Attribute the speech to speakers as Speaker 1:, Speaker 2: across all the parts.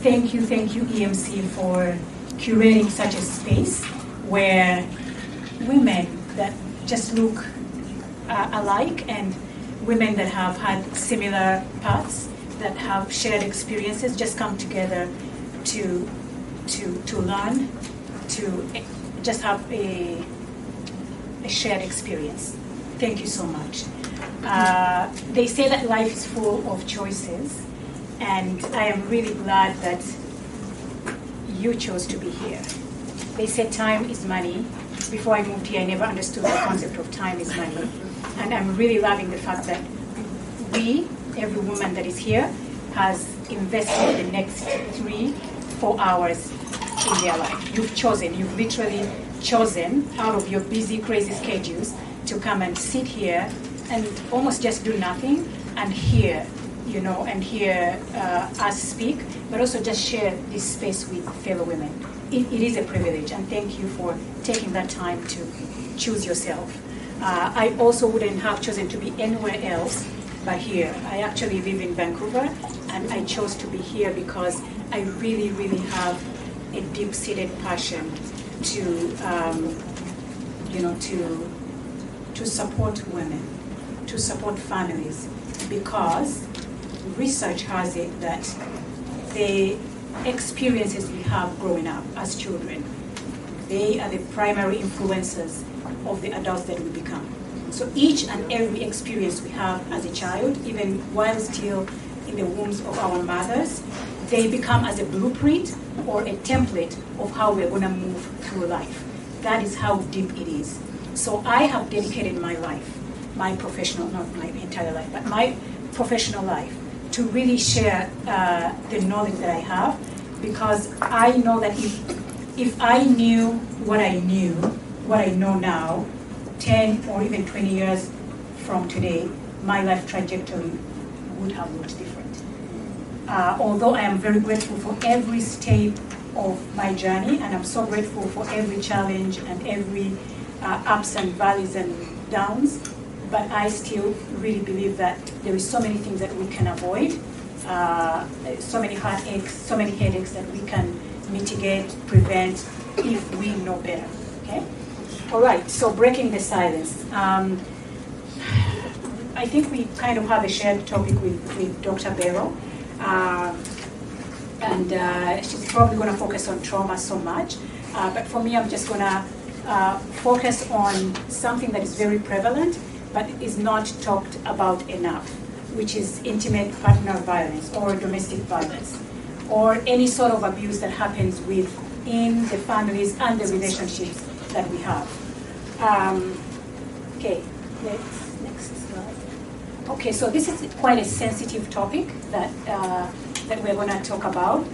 Speaker 1: thank you, EMC, for curating such a space where women that just look alike and women that have had similar paths, that have shared experiences, just come together to learn, to just have a shared experience. Thank you so much. They say that life is full of choices, and I am really glad that you chose to be here. They said time is money. Before I moved here, I never understood the concept of time is money. And I'm really loving the fact that every woman that is here, has invested the next 3-4 hours in their life. You've literally chosen out of your busy, crazy schedules to come and sit here and almost just do nothing and hear us speak, but also just share this space with fellow women. It is a privilege, and thank you for taking that time to choose yourself. I also wouldn't have chosen to be anywhere else but here. I actually live in Vancouver, and I chose to be here because I really, really have a deep-seated passion to support women, to support families, because research has it that the experiences we have growing up as children, they are the primary influences of the adults that we become. So each and every experience we have as a child, even while still in the wombs of our mothers, they become as a blueprint or a template of how we're going to move through life. That is how deep it is. So I have dedicated my life, my professional, not my entire life, but my professional life, to really share the knowledge that I have, because I know that if I knew what I know now, 10 or even 20 years from today, my life trajectory would have looked different. Although I am very grateful for every step of my journey, and I'm so grateful for every challenge and every ups and valleys and downs, but I still really believe that there is so many things that we can avoid, so many heartaches, so many headaches that we can mitigate, prevent, if we know better, okay? All right, so breaking the silence. I think we kind of have a shared topic with Dr. Barrow, and she's probably going to focus on trauma so much, but for me, I'm just going to focus on something that is very prevalent, but is not talked about enough, which is intimate partner violence or domestic violence, or any sort of abuse that happens within the families and the relationships that we have. Okay, next slide. Okay, so this is quite a sensitive topic that we're going to talk about.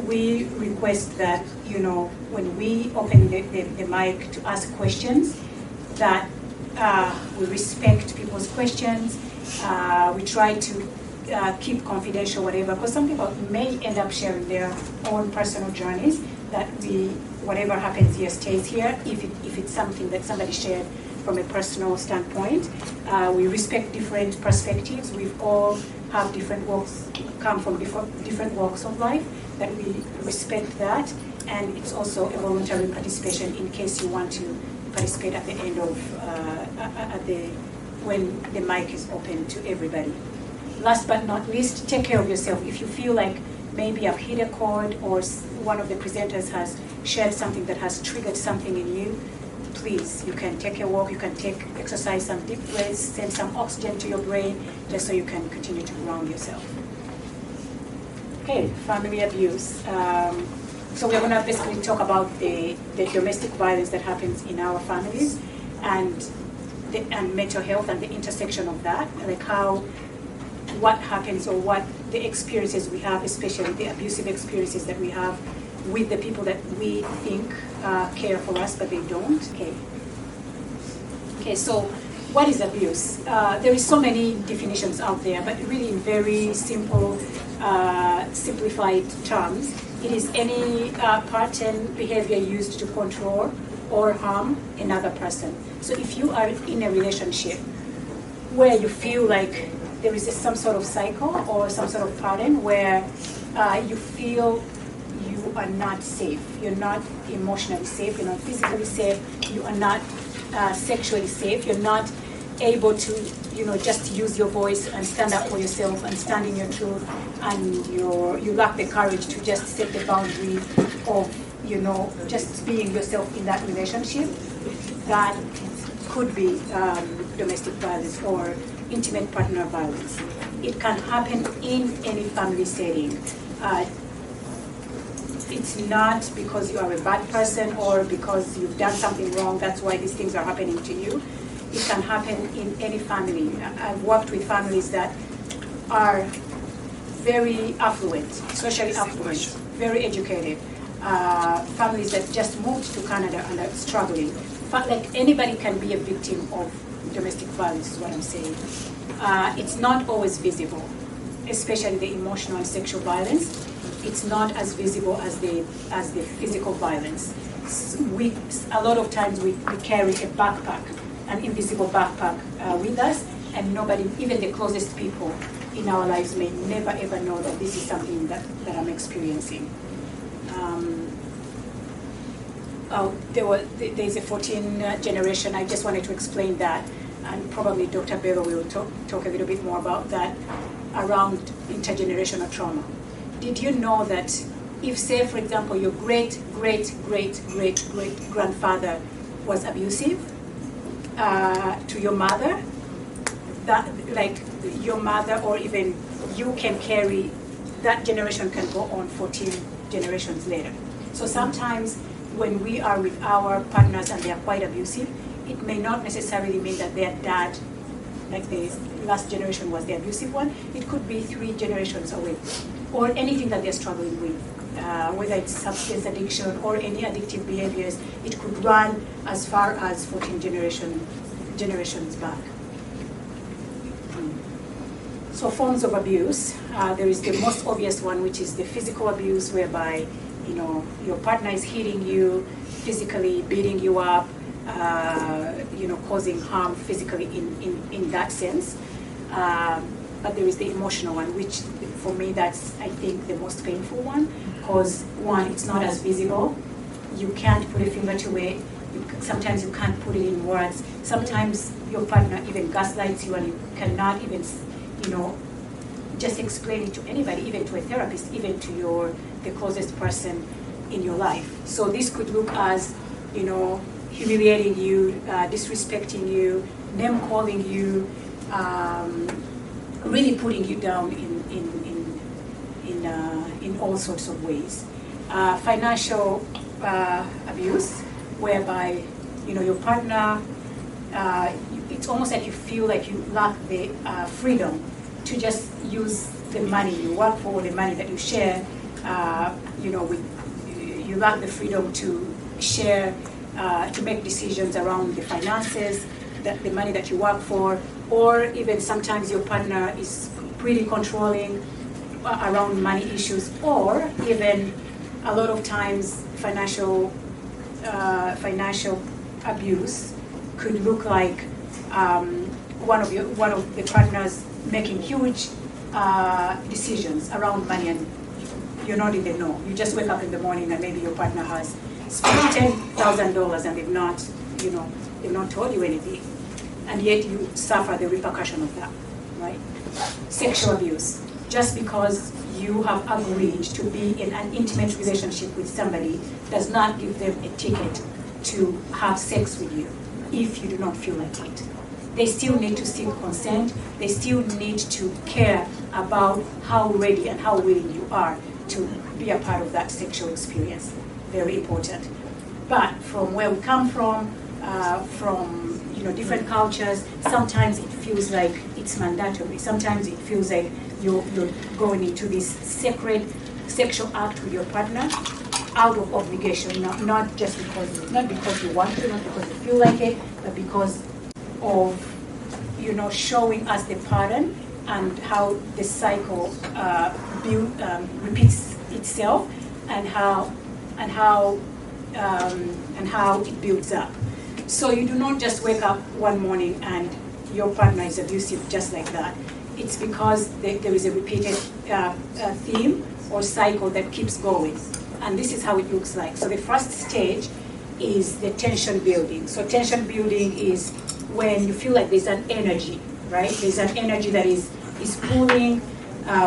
Speaker 1: We request that, when we open the mic to ask questions, that we respect people's questions. We try to keep confidential, whatever, because some people may end up sharing their own personal journeys, that whatever happens here stays here, if it's something that somebody shared from a personal standpoint. We respect different perspectives. We've all have different walks, come from different walks of life, that we respect that. And it's also a voluntary participation in case you want to participate at the end of, when the mic is open to everybody. Last but not least, take care of yourself. If you feel like maybe I've hit a chord, or one of the presenters has shared something that has triggered something in you, please, you can take a walk, you can exercise some deep breaths, send some oxygen to your brain, just so you can continue to ground yourself. Okay, family abuse. So we're going to basically talk about the domestic violence that happens in our families, and mental health and the intersection of that, like what happens, or what the experiences we have, especially the abusive experiences that we have with the people that we think care for us, but they don't. Okay, so what is abuse? There is so many definitions out there, but really in very simple, simplified terms, it is any pattern behavior used to control or harm another person. So if you are in a relationship where you feel like there is some sort of cycle or some sort of pattern where you feel you are not safe. You're not emotionally safe. You're not physically safe. You are not sexually safe. You're not able to, just use your voice and stand up for yourself and stand in your truth, and you lack the courage to just set the boundary of, just being yourself in that relationship. That could be domestic violence or intimate partner violence. It can happen in any family setting. It's not because you are a bad person or because you've done something wrong, that's why these things are happening to you. It can happen in any family. I've worked with families that are very affluent, socially affluent, very educated, families that just moved to Canada and are struggling. But like anybody can be a victim of domestic violence is what I'm saying. It's not always visible, especially the emotional and sexual violence. It's not as visible as the physical violence. A lot of times we carry a backpack, an invisible backpack with us, and nobody, even the closest people in our lives, may never ever know that this is something that I'm experiencing. There's a 14 generation. I just wanted to explain that, and probably Dr. Bello will talk a little bit more about that around intergenerational trauma. Did you know that if, say, for example, your great-great-great-great-great-grandfather was abusive to your mother, that, like, your mother or even you can carry, that generation can go on 14 generations later. So sometimes when we are with our partners and they are quite abusive, it may not necessarily mean that their dad, like the last generation was the abusive one. It could be 3 generations away, or anything that they're struggling with, whether it's substance addiction or any addictive behaviors. It could run as far as 14 generations back. So forms of abuse, there is the most obvious one, which is the physical abuse, whereby your partner is hitting you physically, beating you up, causing harm physically in that sense. But there is the emotional one, which for me that's, I think, the most painful one, because one, it's not as visible. You can't put a finger to it. Sometimes you can't put it in words. Sometimes your partner even gaslights you and you cannot even, just explain it to anybody, even to a therapist, even to the closest person in your life. So this could look as, humiliating you, disrespecting you, name calling you, really putting you down in all sorts of ways. Financial abuse, whereby your partner, it's almost like you feel like you lack the freedom to just use the money you work for, the money that you share. You lack the freedom to share, to make decisions around the finances, the money that you work for, or even sometimes your partner is pretty controlling around money issues, or even a lot of times financial abuse could look like one of the partners making huge decisions around money, and you're not in the know. You just wake up in the morning and maybe your partner has spent $10,000 and they've not told you anything, and yet you suffer the repercussion of that, right? Sexual abuse, just because you have agreed to be in an intimate relationship with somebody does not give them a ticket to have sex with you if you do not feel like it. They still need to seek consent. They still need to care about how ready and how willing you are to be a part of that sexual experience. Very important. But from where we come from different cultures, sometimes it feels like it's mandatory. Sometimes it feels like you're going into this sacred sexual act with your partner out of obligation, not because you want to, not because you feel like it, but because of showing us the pattern and how the cycle repeats itself, and how it builds up. So you do not just wake up one morning and your partner is abusive just like that. It's because there is a repeated theme or cycle that keeps going. And this is how it looks like. So the first stage is the tension building. So tension building is when you feel like there's an energy, right? There's an energy that is pulling,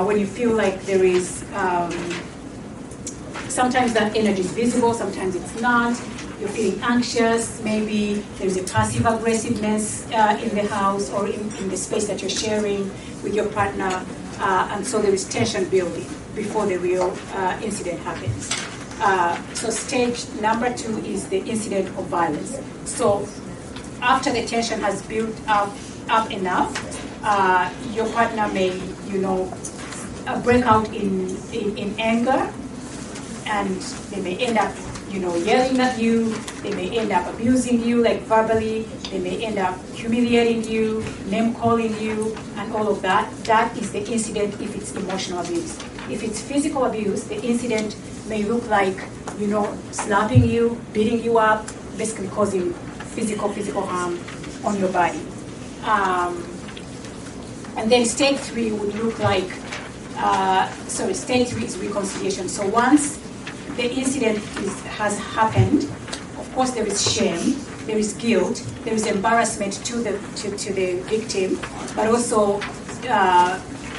Speaker 1: when you feel like there is, sometimes that energy is visible, sometimes it's not. You're feeling anxious, maybe there's a passive aggressiveness in the house or in the space that you're sharing with your partner. And so there is tension building before the real incident happens. So stage number 2 is the incident of violence. So after the tension has built up enough, your partner may, break out in anger, and they may end up, yelling at you. They may end up abusing you, like verbally. They may end up humiliating you, name calling you, and all of that. That is the incident if it's emotional abuse. If it's physical abuse, the incident may look like, slapping you, beating you up, basically causing physical harm on your body. And then stage 3 would look like, stage 3 is reconciliation. So once the incident has happened, of course there is shame, there is guilt, there is embarrassment to the victim, but also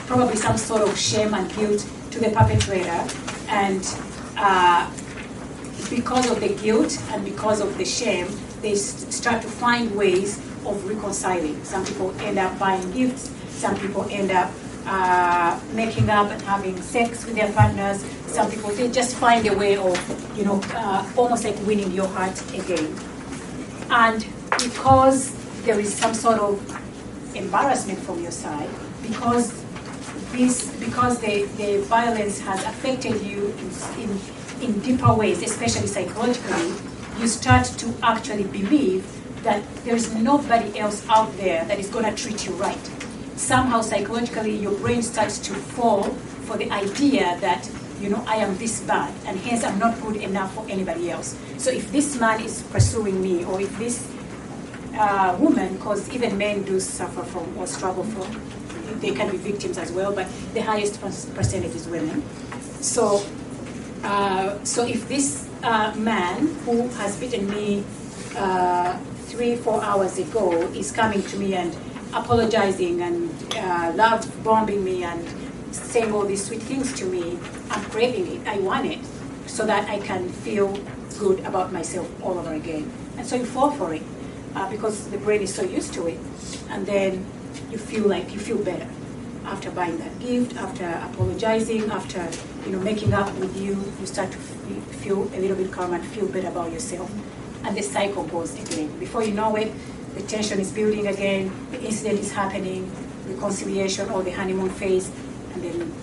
Speaker 1: probably some sort of shame and guilt to the perpetrator. And because of the guilt and because of the shame, they start to find ways of reconciling. Some people end up buying gifts, some people end up making up and having sex with their partners. Some people, they just find a way of, almost like winning your heart again. And because there is some sort of embarrassment from your side, because the violence has affected you in deeper ways, especially psychologically, you start to actually believe that there's nobody else out there that is going to treat you right. Somehow psychologically your brain starts to fall for the idea that, I am this bad, and hence I'm not good enough for anybody else. So if this man is pursuing me, or if this woman, because even men do suffer from or struggle from, they can be victims as well, but the highest percentage is women. So if this man who has beaten me 3-4 hours ago is coming to me and apologizing and love bombing me and saying all these sweet things to me, I'm craving it. I want it so that I can feel good about myself all over again. And so you fall for it because the brain is so used to it. And then you feel better after buying that gift, after apologizing, after making up with you. You start to feel a little bit calm and feel better about yourself. And the cycle goes again. Before you know it, the tension is building again, the incident is happening, reconciliation or the honeymoon phase, and then,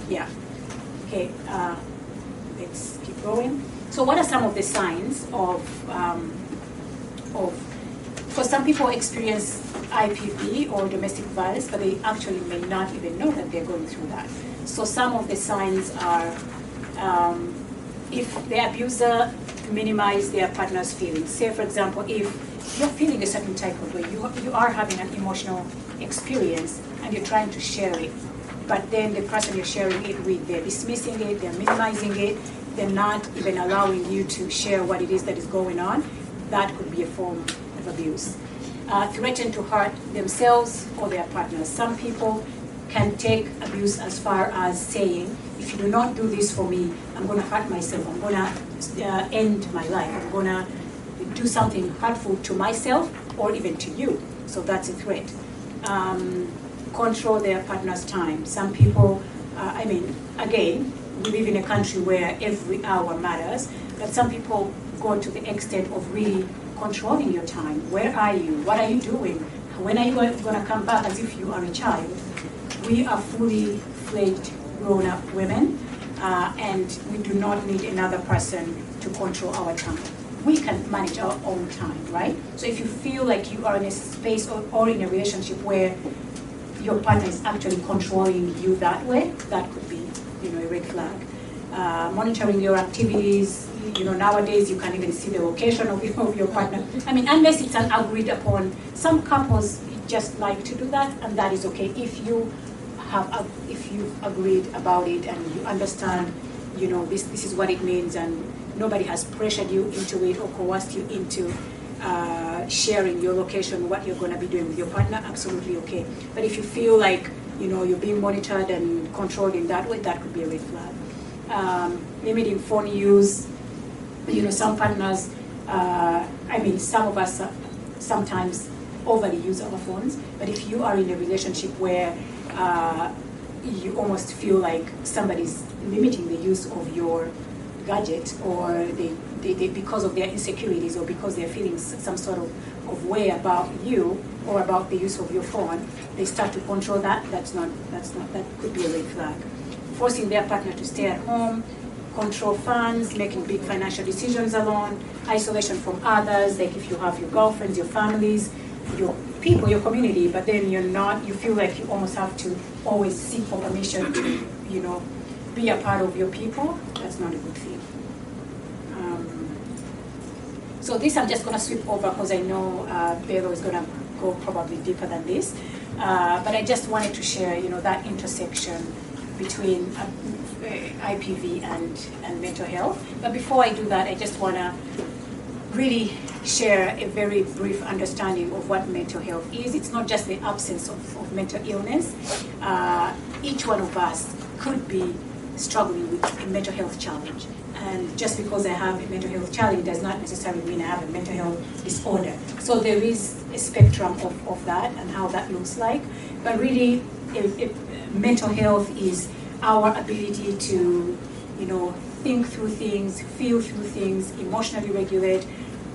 Speaker 1: okay, let's keep going. So what are some of the signs of for some people experience IPV or domestic violence, but they actually may not even know that they're going through that. So some of the signs are if the abuser minimize their partner's feelings. Say, for example, if you're feeling a certain type of way, you are having an emotional experience and you're trying to share it, but then the person you're sharing it with, they're dismissing it, they're minimizing it, they're not even allowing you to share what it is that is going on, that could be a form of abuse. Threaten to hurt themselves or their partners. Some people can take abuse as far as saying, if you do not do this for me, I'm going to hurt myself, I'm going to end my life, I'm going to do something hurtful to myself or even to you. So that's a threat. Control their partner's time. Some people, again, we live in a country where every hour matters, but some people go to the extent of really controlling your time. Where are you? What are you doing? When are you going to come back, as if you are a child? We are fully fledged grown-up women, and we do not need another person to control our time. We can manage our own time, right? So if you feel like you are in a space or in a relationship where your partner is actually controlling you that way, that could be, a red flag. Monitoring your activities. Nowadays you can even see the location of your partner. Unless it's an agreed upon. Some couples just like to do that, and that is okay. If you've agreed about it and you understand this is what it means, and nobody has pressured you into it or coerced you into sharing your location, what you're going to be doing with your partner, absolutely okay. But if you feel like, you're being monitored and controlled in that way, that could be a red flag. Limiting phone use, some partners, some of us sometimes overly use our phones, but if you are in a relationship where you almost feel like somebody's limiting the use of your gadget, or they because of their insecurities, or because they're feeling some sort of way about you or about the use of your phone, they start to control that. That could be a red flag. Forcing their partner to stay at home, control funds, making big financial decisions alone, isolation from others, like if you have your girlfriends, your families, your people, your community, but then you feel like you almost have to always seek for permission to, be a part of your people. That's not a good thing. So this I'm just going to sweep over because I know Bello is going to go probably deeper than this. But I just wanted to share, that intersection between IPV and mental health. But before I do that, I just want to really share a very brief understanding of what mental health is. It's not just the absence of mental illness. Each one of us could be struggling with a mental health challenge. And just because I have a mental health challenge does not necessarily mean I have a mental health disorder. So there is a spectrum of that and how that looks like. But really, mental health is our ability to, think through things, feel through things, emotionally regulate,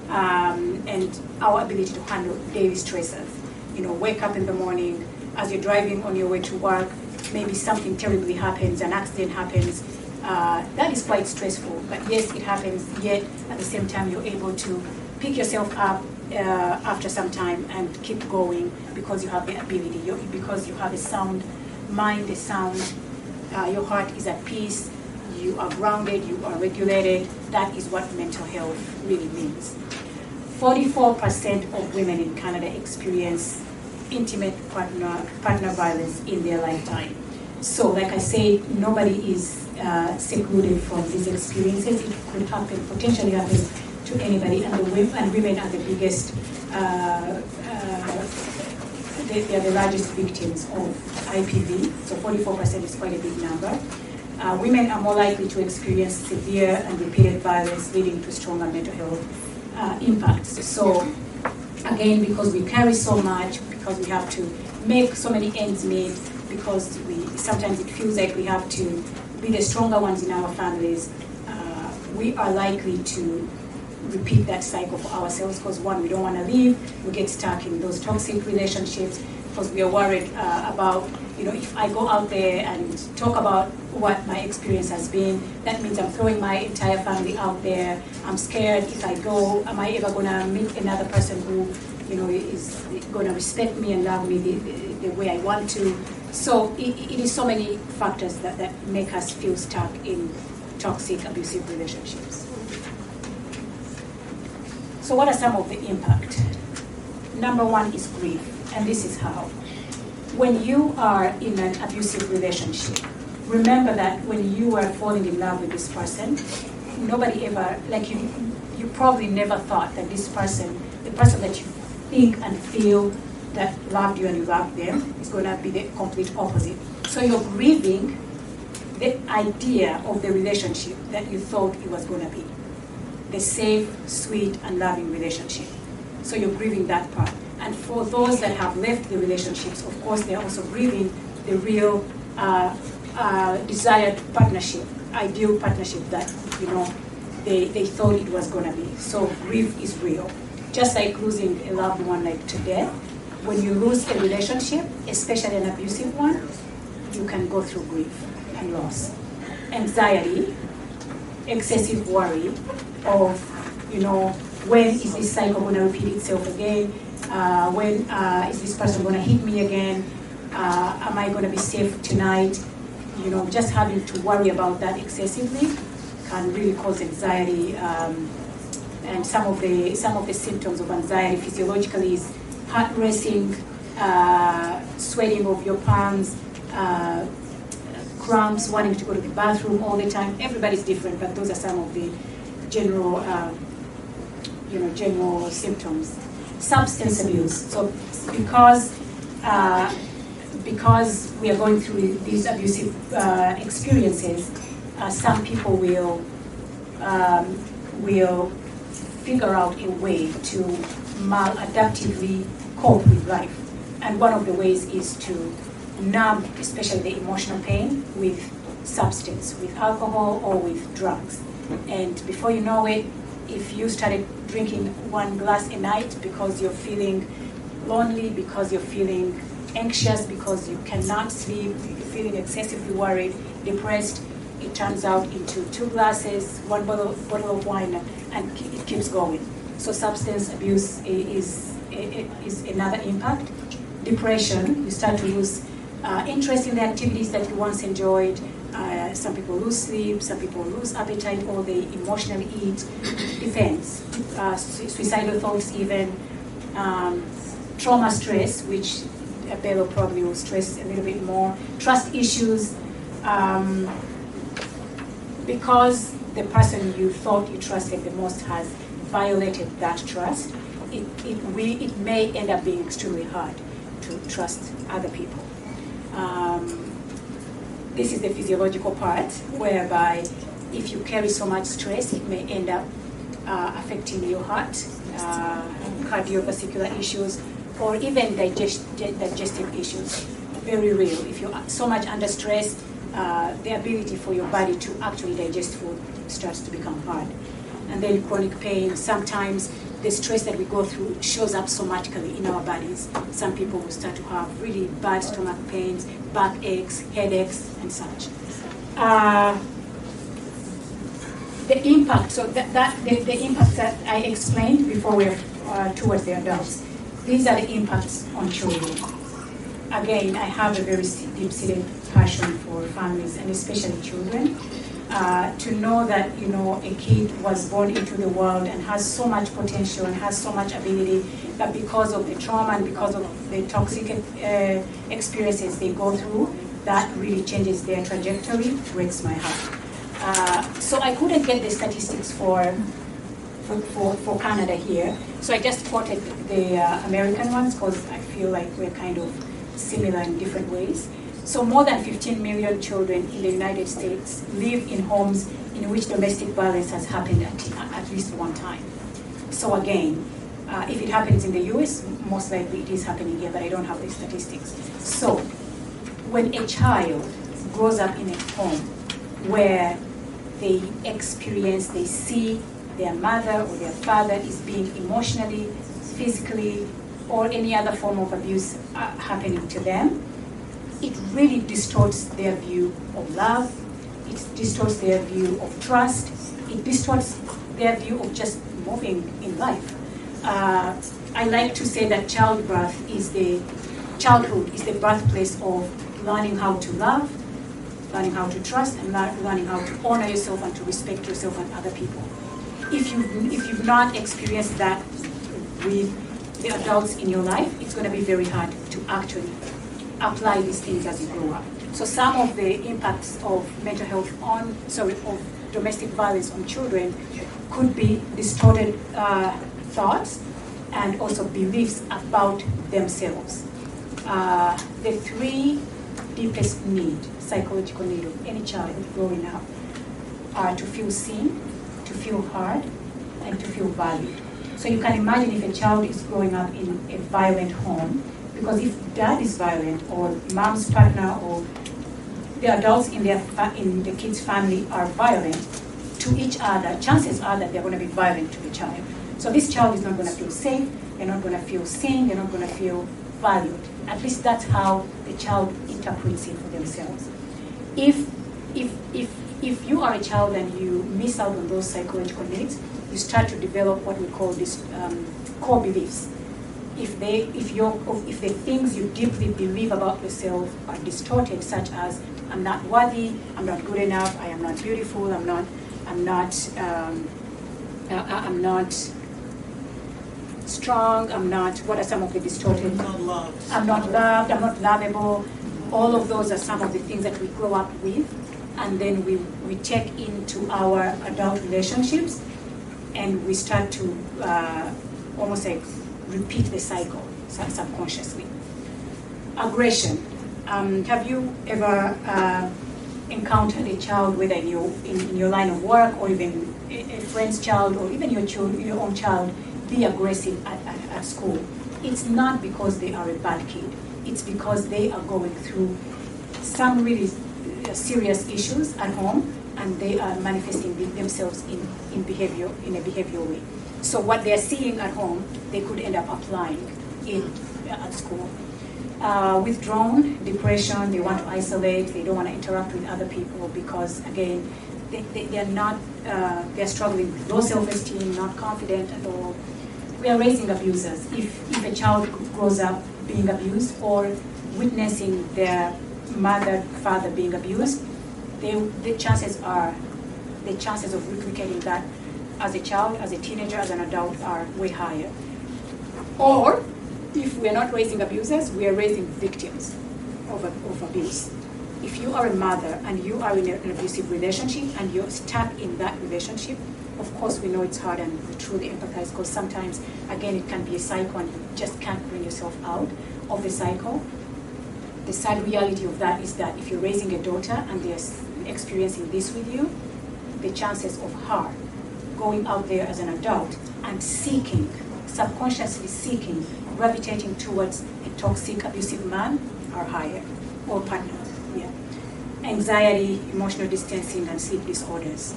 Speaker 1: and our ability to handle daily stresses. Wake up in the morning, as you're driving on your way to work, maybe something terribly happens, an accident happens. That is quite stressful, but yes, it happens, yet at the same time you're able to pick yourself up after some time and keep going because you have the ability, because you have a sound mind, your heart is at peace, you are grounded, you are regulated. That is what mental health really means. 44% of women in Canada experience intimate partner violence in their lifetime. So, like I say, nobody is secluded from these experiences. It could happen, potentially happen to anybody, and women are the biggest, they are the largest victims of IPV, so 44% is quite a big number. Women are more likely to experience severe and repeated violence, leading to stronger mental health impacts. So, again, because we carry so much, because we have to make so many ends meet, because sometimes it feels like we have to be the stronger ones in our families, we are likely to repeat that cycle for ourselves because, one, we don't want to leave, we get stuck in those toxic relationships because we are worried about, if I go out there and talk about what my experience has been, that means I'm throwing my entire family out there. I'm scared if I go, am I ever going to meet another person who, is going to respect me and love me the way I want to. So it is so many factors that make us feel stuck in toxic, abusive relationships. So what are some of the impact? Number one is grief, and this is how. When you are in an abusive relationship, remember that when you were falling in love with this person, nobody ever, you probably never thought that this person, the person that you think and feel that loved you and you loved them, is going to be the complete opposite. So you're grieving the idea of the relationship that you thought it was going to be. The safe, sweet, and loving relationship. So you're grieving that part. And for those that have left the relationships, of course, they're also grieving the real desired partnership, ideal partnership that, they thought it was going to be. So grief is real. Just like losing a loved one to death, when you lose a relationship, especially an abusive one, you can go through grief and loss. Anxiety, excessive worry of, when is this cycle going to repeat itself again? When is this person going to hit me again? Am I going to be safe tonight? Just having to worry about that excessively can really cause anxiety. And some of the symptoms of anxiety physiologically is heart racing, sweating of your palms, cramps, wanting to go to the bathroom all the time. Everybody's different, but those are some of the general, general symptoms. Substance abuse. So because we are going through these abusive experiences, some people will figure out a way to maladaptively cope with life. And one of the ways is to numb, especially the emotional pain, with substance, with alcohol or with drugs. And before you know it, if you started drinking 1 glass a night because you're feeling lonely, because you're feeling anxious, because you cannot sleep, you're feeling excessively worried, depressed, it turns out into 2 glasses, 1 bottle of wine, and it keeps going. So substance abuse is another impact. Depression, you start to lose interest in the activities that you once enjoyed. Some people lose sleep, some people lose appetite, or they emotionally eat. Depends. Suicidal thoughts even. Trauma stress, which Bello probably will stress a little bit more. Trust issues. Because the person you thought you trusted the most has violated that trust, it may end up being extremely hard to trust other people. This is the physiological part, whereby if you carry so much stress, it may end up affecting your heart, cardiovascular issues, or even digestive issues. Very real. If you're so much under stress, the ability for your body to actually digest food starts to become hard. And then chronic pain. Sometimes the stress that we go through shows up somatically in our bodies. Some people will start to have really bad stomach pains, back aches, headaches, and such. The impact, so the impact that I explained before we're towards the adults, these are the impacts on children. Again, I have a very deep-seated passion for families and especially children. To know that a kid was born into the world and has so much potential and has so much ability, but because of the trauma and because of the toxic experiences they go through, that really changes their trajectory, breaks my heart. So I couldn't get the statistics for Canada here, so I just quoted the American ones because I feel like we're kind of similar in different ways. So more than 15 million children in the United States live in homes in which domestic violence has happened at least one time. So again, if it happens in the US, most likely it is happening here, but I don't have the statistics. So when a child grows up in a home where they see their mother or their father is being emotionally, physically, or any other form of abuse happening to them, it really distorts their view of love, it distorts their view of trust, it distorts their view of just moving in life. I like to say that childhood is the birthplace of learning how to love, learning how to trust, and learning how to honor yourself and to respect yourself and other people. If you've not experienced that with the adults in your life, it's going to be very hard to actually apply these things as you grow up. So some of the impacts of mental health of domestic violence on children could be distorted thoughts and also beliefs about themselves. The 3 deepest psychological need of any child growing up are to feel seen, to feel heard, and to feel valued. So you can imagine if a child is growing up in a violent home, because if dad is violent or mom's partner or the adults in the kid's family are violent to each other, chances are that they're going to be violent to the child. So this child is not going to feel safe, they're not going to feel seen, they're not going to feel valued. At least that's how the child interprets it for themselves. If you are a child and you miss out on those psychological needs, you start to develop what we call these core beliefs. If the things you deeply believe about yourself are distorted, such as I'm not worthy, I'm not good enough, I am not beautiful, I'm not strong, what are some of the distorted?
Speaker 2: I'm not loved.
Speaker 1: I'm not loved, I'm not lovable. All of those are some of the things that we grow up with, and then we take into our adult relationships, and we start to almost like repeat the cycle subconsciously. Aggression. Have you ever encountered a child, whether in your line of work or even a friend's child or even your own child, be aggressive at school? It's not because they are a bad kid. It's because they are going through some really serious issues at home, and they are manifesting themselves in a behavioral way. So what they're seeing at home, they could end up applying at school. Withdrawn, depression, they want to isolate, they don't want to interact with other people because, again, they're not, they're struggling with low self-esteem, not confident at all. We are raising abusers. If a child grows up being abused or witnessing their mother, father being abused, the chances of replicating that as a child, as a teenager, as an adult are way higher. Or if we're not raising abusers, we are raising victims of abuse. If you are a mother and you are in an abusive relationship and you're stuck in that relationship, of course we know it's hard and we truly empathize because sometimes, again, it can be a cycle and you just can't bring yourself out of the cycle. The sad reality of that is that if you're raising a daughter and they're experiencing this with you, the chances of her going out there as an adult and seeking, subconsciously seeking, gravitating towards a toxic, abusive man are higher, or partner. Yeah. Anxiety, emotional distancing, and sleep disorders.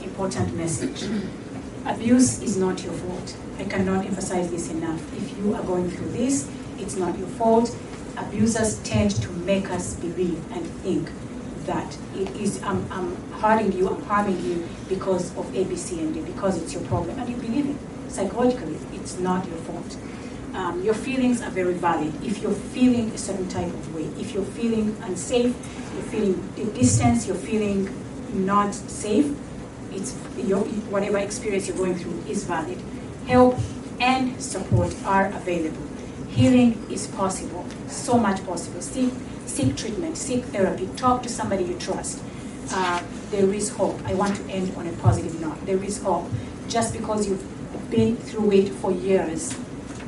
Speaker 1: Important message. Abuse is not your fault. I cannot emphasize this enough. If you are going through this, it's not your fault. Abusers tend to make us believe and think that it is, I'm hurting you, I'm harming you because of A, B, C, and D, because it's your problem. And you believe it. Psychologically, it's not your fault. Your feelings are very valid. If you're feeling a certain type of way, if you're feeling unsafe, you're feeling a distance, you're feeling not safe, it's whatever experience you're going through is valid. Help and support are available. Healing is possible, so much possible. Seek treatment, seek therapy, talk to somebody you trust. There is hope. I want to end on a positive note. There is hope. Just because you've been through it for years,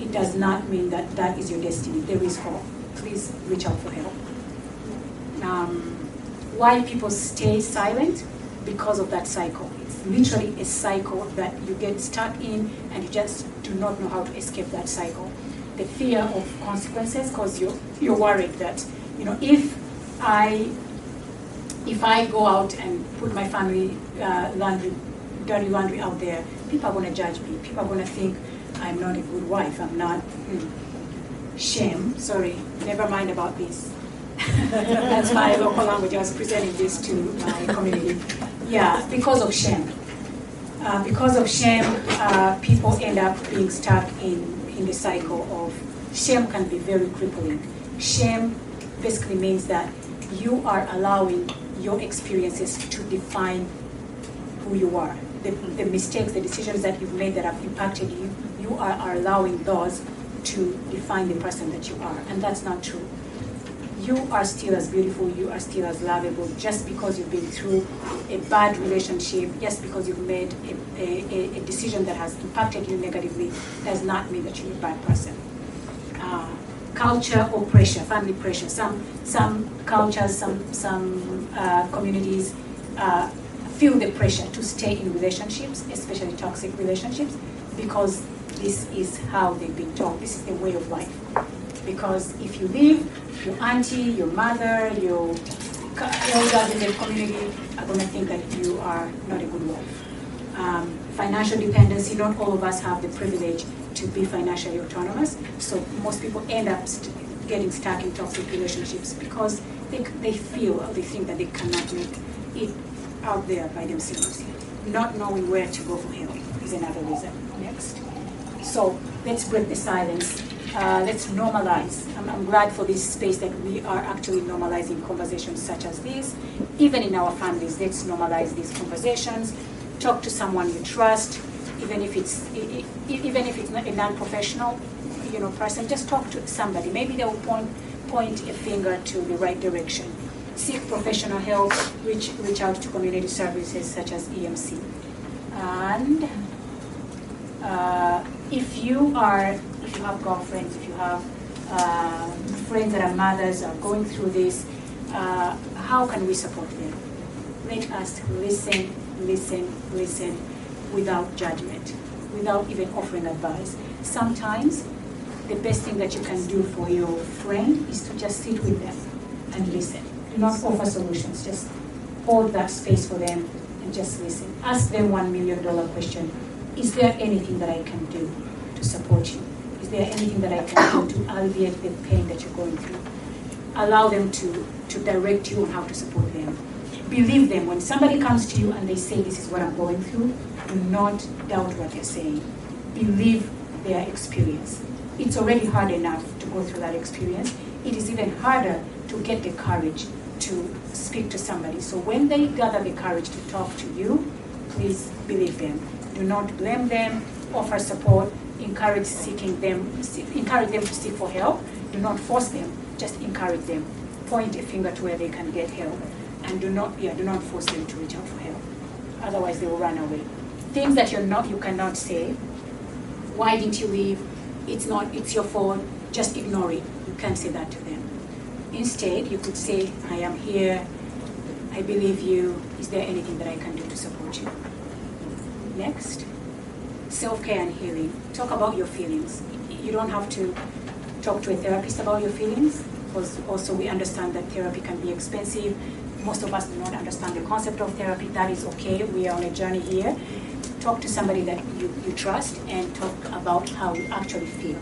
Speaker 1: it does not mean that that is your destiny. There is hope. Please reach out for help. Why people stay silent? Because of that cycle. It's literally a cycle that you get stuck in and you just do not know how to escape that cycle. The fear of consequences, because you're worried that, if I go out and put my family dirty laundry out there, people are going to judge me. People are going to think I'm not a good wife. I'm not. Shame. Sorry, never mind about this. That's my local language. I was presenting this to my community. Yeah, because of shame. Because of shame, people end up being stuck in the cycle of shame. Can be very crippling. Shame basically means that you are allowing your experiences to define who you are. The mistakes, the decisions that you've made that have impacted you, you are allowing those to define the person that you are. And that's not true. You are still as beautiful, you are still as lovable. Just because you've been through a bad relationship, just because you've made a decision that has impacted you negatively, does not mean that you're a bad person. Culture or pressure, family pressure. Some cultures, some communities feel the pressure to stay in relationships, especially toxic relationships, because this is how they've been taught. This is the way of life. Because if you leave, your auntie, your mother, your elders in the community are going to think that you are not a good wife. Financial dependency, not all of us have the privilege to be financially autonomous, so most people end up getting stuck in toxic relationships because they feel or they think that they cannot make it out there by themselves. Not knowing where to go for help is another reason. Next. So let's break the silence. Let's normalize. I'm glad for this space that we are actually normalizing conversations such as this. Even in our families, let's normalize these conversations. Talk to someone you trust, even if it's not a non-professional. person, just talk to somebody. Maybe they will point a finger to the right direction. Seek professional help, reach out to community services such as EMC. And if you have girlfriends, if you have friends that are mothers are going through this, how can we support them? Let us listen without judgment, without even offering advice. Sometimes the best thing that you can do for your friend is to just sit with them and listen. Do not offer solutions, just hold that space for them and just listen. Ask them $1 million question. Is there anything that I can do to support you? Is there anything that I can do to alleviate the pain that you're going through? Allow them to direct you on how to support them. Believe them. When somebody comes to you and they say, this is what I'm going through, do not doubt what they're saying. Believe their experience. It's already hard enough to go through that experience. It is even harder to get the courage to speak to somebody. So when they gather the courage to talk to you, please believe them. Do not blame them, offer support, encourage them to seek for help. Do not force them, just encourage them. Point a finger to where they can get help. And do not force them to reach out for help. Otherwise they will run away. Things that you cannot say. Why didn't you leave? It's your fault. Just ignore it. You can't say that to them. Instead, you could say, I am here. I believe you. Is there anything that I can do to support you? Next, self-care and healing. Talk about your feelings. You don't have to talk to a therapist about your feelings, because also we understand that therapy can be expensive. Most of us do not understand the concept of therapy. That is okay. We are on a journey here. Talk to somebody that you trust and talk about how you actually feel.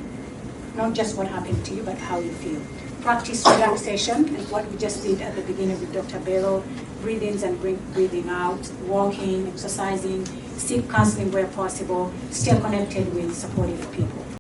Speaker 1: Not just what happened to you, but how you feel. Practice relaxation, and what we just did at the beginning with Dr. Bello. Breathing and breathing out, walking, exercising, seek counseling where possible, stay connected with supportive people.